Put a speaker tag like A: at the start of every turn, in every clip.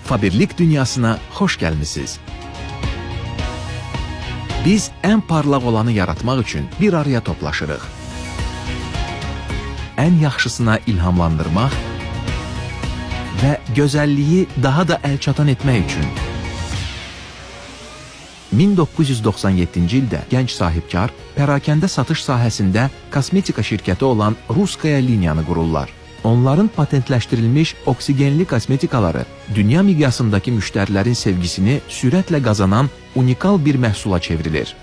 A: Faberlik dünyasına xoş gəlmisiniz. Biz ən parlaq olanı yaratmaq üçün bir araya toplaşırıq. Ən yaxşısına ilhamlandırmaq və gözəlliyi daha da əlçatan etmək üçün. 1997-ci ildə gənc sahibkar pərakəndə satış sahəsində kosmetika şirkəti olan Ruskaya liniyanı qururlar. Onların patentləşdirilmiş oksigenli kosmetikaları dünya miqyasındakı müştərilərin sevgisini sürətlə qazanan unikal bir məhsula çevrilir.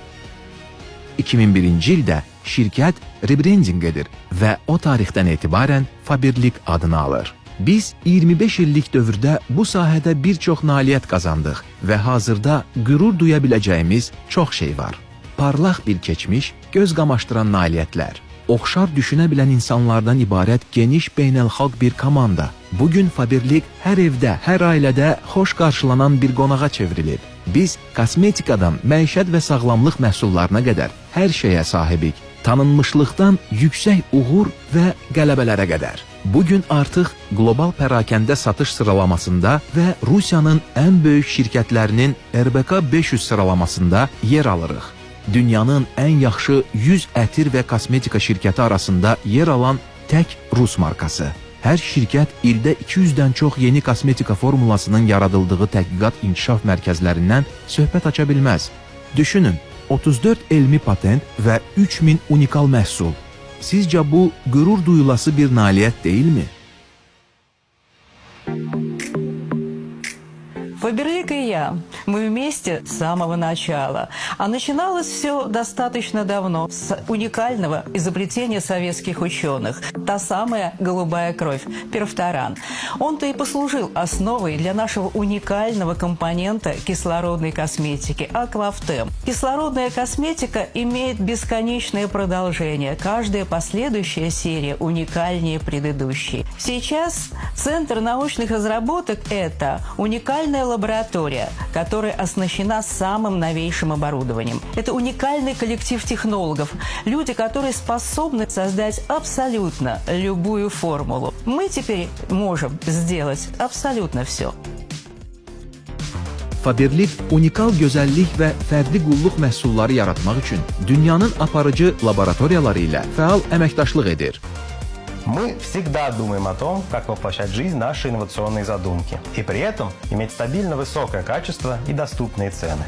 A: 2001-ci ildə şirkət rebranding edir və o tarixdən etibarən Faberlik adını alır. Biz 25 illik dövrdə bu sahədə bir çox nailiyyət qazandıq və hazırda qürur duya biləcəyimiz çox şey var. Parlaq bir keçmiş, göz qamaşdıran nailiyyətlər, oxşar düşünə bilən insanlardan ibarət geniş beynəlxalq bir komanda. Bugün Faberlik hər evdə, hər ailədə xoş qarşılanan bir qonağa çevrilib. Biz kosmetikadan məişət və sağlamlıq məhsullarına qədər hər şeyə sahibik. Tanınmışlıqdan yüksək uğur və qələbələrə qədər. Bugün artıq qlobal pərakəndə satış sıralamasında və Rusiyanın ən böyük şirkətlərinin RBK 500 sıralamasında yer alırıq. Dünyanın ən yaxşı 100 ətir və kosmetika şirkəti arasında yer alan tək Rus markası. Hər şirkət ildə 200-dən çox yeni kosmetika formulasının yaradıldığı təhqiqat inkişaf mərkəzlərindən söhbət aça bilməz. Düşünün, 34 elmi patent və 3000 unikal məhsul. Sizcə bu qürur duyulası bir nailiyyət deyilmi?
B: Фаберлик и я, мы вместе с самого начала. А начиналось все достаточно давно, с уникального изобретения советских ученых. Та самая голубая кровь, перфторан. Он-то и послужил основой для нашего уникального компонента кислородной косметики – Аквафтем. Кислородная косметика имеет бесконечное продолжение. Каждая последующая серия уникальнее предыдущей. Сейчас Центр научных разработок – это уникальная лаборатория, которая оснащена самым новейшим оборудованием. Это уникальный коллектив технологов, люди, которые способны создать абсолютно любую формулу. Мы теперь можем сделать абсолютно все.
A: Faberlik unikal gözəllik və fərqli qulluq məhsulları yaratmaq üçün dünyanın aparıcı laboratoriyaları ilə fəal əməkdaşlıq edir.
C: Мы всегда думаем о том, как воплощать в жизнь наши инновационные задумки и при этом иметь стабильно высокое качество и доступные цены.